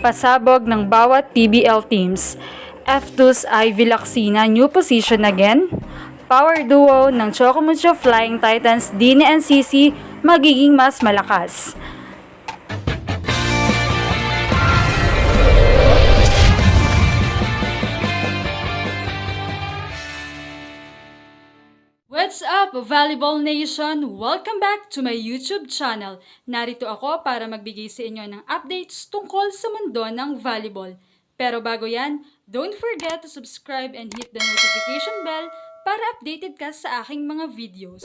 Pasabog ng bawat PBL teams. F2's Ivy Lacsina new position again. Power duo ng Chocomucho Flying Titans Dini and Sisi magiging mas malakas. What's up, Volleyball Nation? Welcome back to my YouTube channel. Narito ako para magbigay sa inyo ng updates tungkol sa mundo ng volleyball. Pero bago yan, don't forget to subscribe and hit the notification bell para updated ka sa aking mga videos.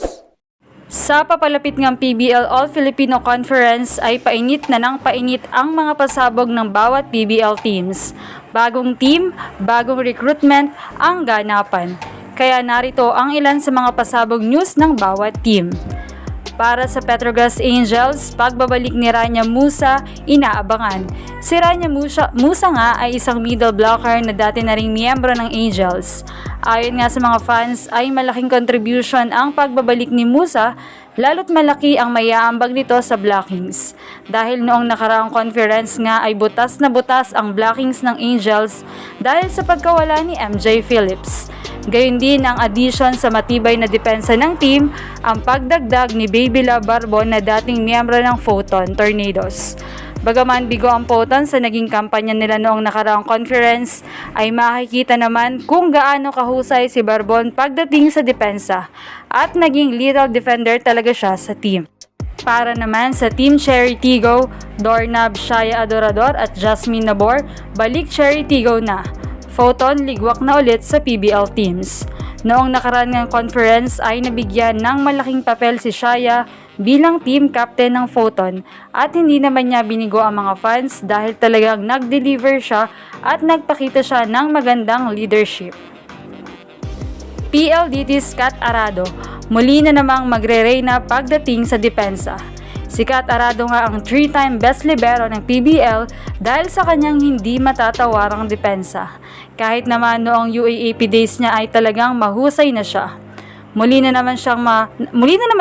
Sa papalapit ng PBL All-Filipino Conference ay painit na ng painit ang mga pasabog ng bawat PBL teams. Bagong team, bagong recruitment ang ganapan. Kaya narito ang ilan sa mga pasabog news ng bawat team. Para sa Petrogas Angels, pagbabalik ni Rania Musa, inaabangan. Si Rania Musa nga ay isang middle blocker na dati na ring miyembro ng Angels. Ayon nga sa mga fans ay malaking contribution ang pagbabalik ni Musa, lalo't malaki ang maiaambag nito sa blockings. Dahil noong nakaraang conference nga ay butas na butas ang blockings ng Angels dahil sa pagkawala ni MJ Phillips. Gayun din ang addition sa matibay na depensa ng team, ang pagdagdag ni Baby Love Barbon na dating miyembro ng Photon Tornadoes. Bagaman bigo ang Photon sa naging kampanya nila noong nakaraang conference, ay makikita naman kung gaano kahusay si Barbon pagdating sa depensa at naging lethal defender talaga siya sa team. Para naman sa Team Cherry Tigo, Doorknob Shaya Adorador at Jasmine Nabor, balik Cherry Tigo na. Photon ligwak na ulit sa PBL teams. Noong nakaraan ng conference ay nabigyan ng malaking papel si Shaya bilang team captain ng Photon at hindi naman niya binigo ang mga fans dahil talagang nag-deliver siya at nagpakita siya ng magandang leadership. PLDT's Kat Arado, muli na namang magre-reyna pagdating sa depensa. Si Kat Arado nga ang 3-time best libero ng PBL dahil sa kanyang hindi matatawarang depensa. Kahit naman noong UAAP days niya ay talagang mahusay na siya. Muli na naman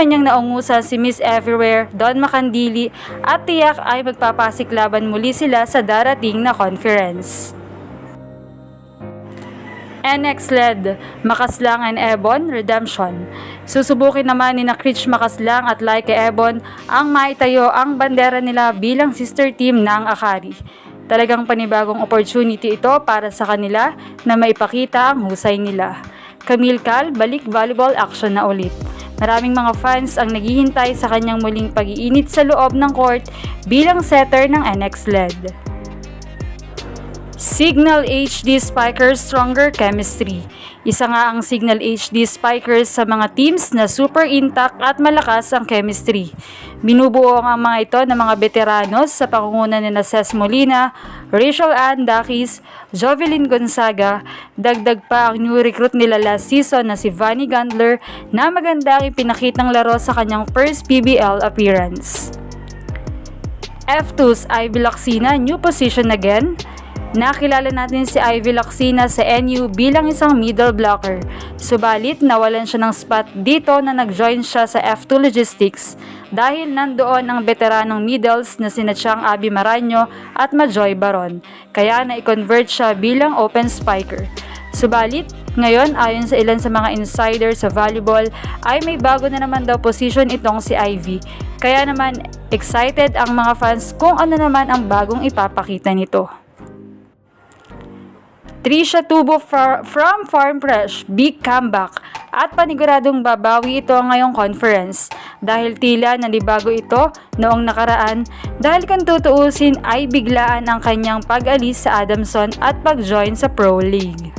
niyang naungusan si Miss Everywhere, Don Macandili at tiyak ay magpapasiklaban muli sila sa darating na conference. NX-led, Makaslang and Ebon, Redemption. Susubukin naman ni Krich Makaslang at Laike Ebon ang maitayo ang bandera nila bilang sister team ng Akari. Talagang panibagong opportunity ito para sa kanila na maipakita ang husay nila. Camille Cal, balik volleyball action na ulit. Maraming mga fans ang naghihintay sa kanyang muling pag-iinit sa loob ng court bilang setter ng NX-led. Signal HD Spikers Stronger Chemistry. Isa nga ang Signal HD Spikers sa mga teams na super intact at malakas ang chemistry. Binubuo ang mga ito ng mga veteranos sa pangunguna ni Ces Molina, Rachel Ann Dakis, Jovelyn Gonzaga, dagdag pa ang new recruit nila last season na si Vanny Gandler na magandang ipinakitang laro sa kanyang first PBL appearance. F2's Ivy Lacsina new position again. Nakilala natin si Ivy Lacsina sa NU bilang isang middle blocker. Subalit nawalan siya ng spot dito na nag-join siya sa F2 Logistics dahil nandoon ang veteranong middles na sina Chang Abi Maranyo at Majoy Baron. Kaya na-convert siya bilang open spiker. Subalit, ngayon ayon sa ilan sa mga insider sa volleyball ay may bago na naman daw position itong si Ivy. Kaya naman excited ang mga fans kung ano naman ang bagong ipapakita nito. Trisha Tubo from Farm Fresh, big comeback at paniguradong babawi ito ngayong conference dahil tila nalibago ito noong nakaraan dahil kung tutuusin ay biglaan ang kanyang pag-alis sa Adamson at pag-join sa Pro League.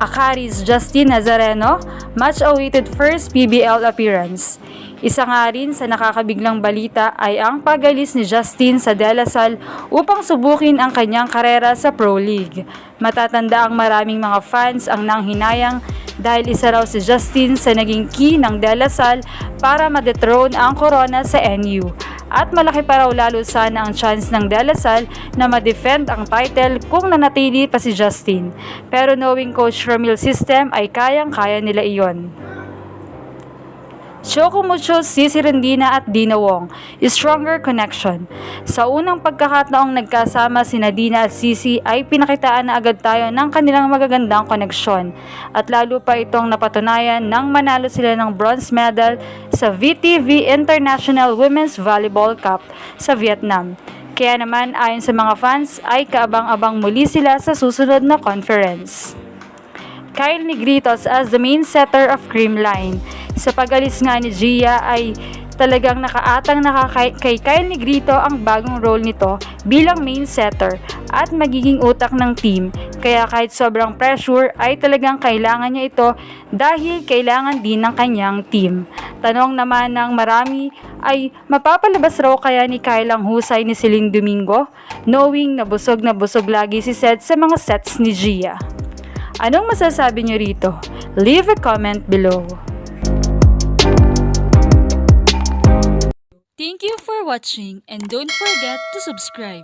Akari's Justine Nazareno, much-awaited first PBL appearance. Isa nga rin sa nakakabiglang balita ay ang pag-alis ni Justine sa De La Salle upang subukin ang kanyang karera sa Pro League. Matatanda ang maraming mga fans ang nanghinayang dahil isa raw si Justine sa naging key ng De La Salle para ma-dethrone ang corona sa NU. At malaki pa raw lalo sana ang chance ng De La Salle na ma-defend ang title kung nanatili pa si Justine. Pero knowing Coach Ramil system ay kayang-kaya nila iyon. Choco Mucho, Sisi Rendina at Dina Wong, Stronger Connection. Sa unang pagkakataong nagkasama sina Dina at Sisi ay pinakitaan na agad tayo ng kanilang magagandang koneksyon at lalo pa itong napatunayan nang manalo sila ng bronze medal sa VTV International Women's Volleyball Cup sa Vietnam. Kaya naman ayon sa mga fans ay kaabang-abang muli sila sa susunod na conference. Kyle Negritos as the main setter of Creamline. Sa pag-alis nga ni Gia ay talagang nakaatang kay Kyle Negrito ang bagong role nito bilang main setter at magiging utak ng team. Kaya kahit sobrang pressure ay talagang kailangan niya ito dahil kailangan din ng kanyang team. Tanong naman ng marami ay mapapalabas raw kaya ni Kyle ang husay ni Celine Domingo knowing na busog lagi si Sed sa mga sets ni Gia. Anong masasabi niyo rito? Leave a comment below. Thank you for watching and don't forget to subscribe.